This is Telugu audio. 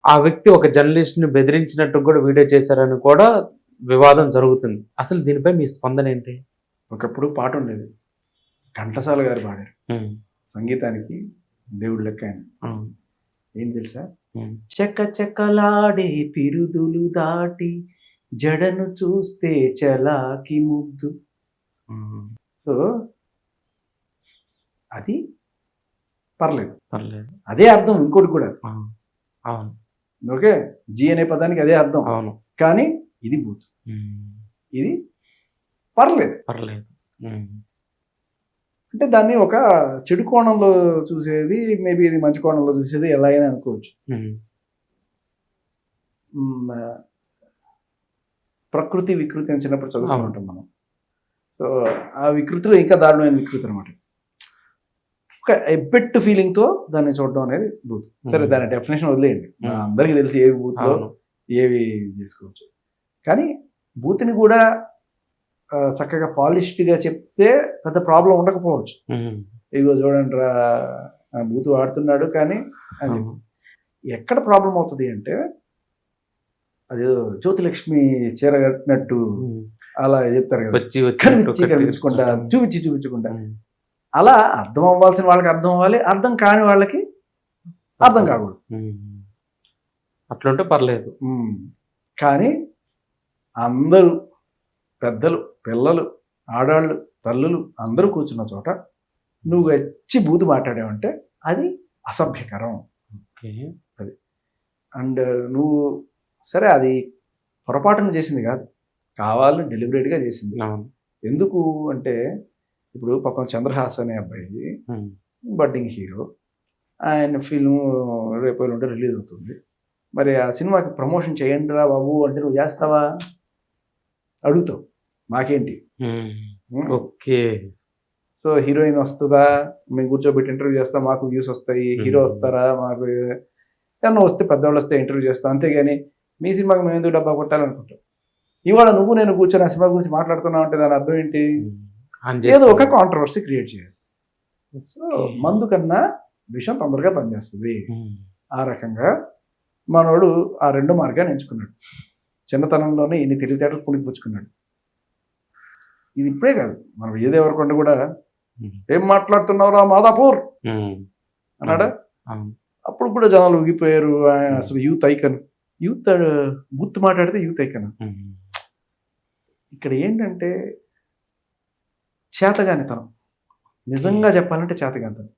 ఆ వ్యక్తి ఒక జర్నలిస్ట్‌ని బెదిరించినట్టు కూడా వీడియో చేశారని కూడా వివాదం జరుగుతుంది. అసలు దీనిపై మీ స్పందన ఏంటి? ఒకప్పుడు పాట ఉండేది. ఘంటసాల గారు పాడారు. హ్మ్. సంగీతానికి దేవుడు లెక్క ఆయన. అవును. ఏం తెలుసా? హ్మ్. చకచకలాడే పిరుదులు దాటి జడను చూస్తే చలాకి ముద్దు. హ్మ్. సో అది పర్లేదు. పర్లేదు. అదే అర్థం ఇంకోటి కూడా. అవును. అవును. ఓకే. జీ అనే పదానికి అదే అర్థం. అవును. కానీ ఇది బూత్. హ్మ్. ఇది పర్లేదు. పర్లేదు. హ్మ్. అంటే దాన్ని ఒక చెడు కోణంలో చూసేది, మేబీ ఇది మంచి కోణంలో చూసేది ఎలా అయినా అనుకోవచ్చు. హ్మ్. ప్రకృతి వికృతి అని చిన్నప్పుడు చదువుతూ అవును. ఉంటాం మనం. సో ఆ వికృతిలో ఇంకా దారుణమైన వికృతి అనమాట. ఒక ఎబ్బెట్టు ఫీలింగ్తో దాన్ని చూడడం అనేది బూత్. సరే దాని డెఫినేషన్ వదిలేయండి. అందరికీ తెలిసి ఏవి బూత్లో అవును. ఏవి చేసుకోవచ్చు. కానీ బూత్ని కూడా చక్కగా పాలిష్డ్గా చెప్తే పెద్ద ప్రాబ్లం ఉండకపోవచ్చు. హ్మ్. ఇగో చూడండి రా బూత్ వాడుతున్నాడు కానీ అని చెప్పి. అవును. ఎక్కడ ప్రాబ్లం అవుతుంది అంటే అది జ్యోతిలక్ష్మి చీర కట్టినట్టు హ్మ్. అలా చెప్తారు కదా, వచ్చి కనిపించకుండా చూపించకుండా హ్మ్. అలా అర్థం అవ్వాల్సిన వాళ్ళకి అర్థం అవ్వాలి, అర్థం కాని వాళ్ళకి అర్థం కాకూడదు. హ్మ్. అట్లుంటే పర్లేదు. కానీ అందరూ పెద్దలు, పిల్లలు, ఆడాళ్ళు, తల్లులు అందరూ కూర్చున్న చోట నువ్వు వచ్చి బూతు మాట్లాడావంటే అది అసభ్యకరం. ఓకే. అది అండ్ నువ్వు సరే అది పొరపాటున చేసింది కాదు, కావాలని డెలిబరేట్గా చేసింది. అవును. ఎందుకు అంటే ఇప్పుడు పాపం చంద్రహాస్ అనే అబ్బాయి హ్మ్. బడ్డింగ్ హీరో, ఆయన ఫిల్మ్ రేపు ఎల్లుండి రిలీజ్ అవుతుంది. మరి ఆ సినిమాకి ప్రమోషన్ చేయండి రా బాబు అంటే నువ్వు చేస్తావా? అడుగుతావు, మాకేంటి. ఓకే. సో హీరోయిన్ వస్తుందా, మేము కూర్చోబెట్టి ఇంటర్వ్యూ చేస్తాం, మాకు వ్యూస్ వస్తాయి. హీరో వస్తారా, మాకు ఏమన్నా వస్తే పెద్దవాళ్ళు వస్తే ఇంటర్వ్యూ చేస్తాం. అంతేగాని మీ సినిమాకి మేము ఎందుకు డబ్బా కొట్టాలనుకుంటాం. ఇవాళ నువ్వు నేను కూర్చొని ఆ సినిమా గురించి మాట్లాడుతున్నావు అంటే దాని అర్థం ఏంటి? ఏదో ఒక కాంట్రవర్సీ క్రియేట్ చేయాలి. సో మందు కన్నా విషయం తొందరగా పనిచేస్తుంది. ఆ రకంగా మనోడు ఆ రెండో మార్గాన్ని ఎంచుకున్నాడు. చిన్నతనంలోనే ఇన్ని తెలివితేటలు పుణికిపుచ్చుకున్నాడు. ఇది ఇప్పుడే కాదు, మనం ఏదేవరకొండ కూడా ఏం మాట్లాడుతున్నావురా మాదాపూర్ అన్నాడా? అప్పుడు కూడా జనాలు ఊగిపోయారు. ఆయన అసలు యూత్ ఐకన్. యూత్ బూత్ మాట్లాడితే యూత్ ఐకన్. ఇక్కడ ఏంటంటే చేతగానితనం, నిజంగా చెప్పాలంటే చేతగానితనం.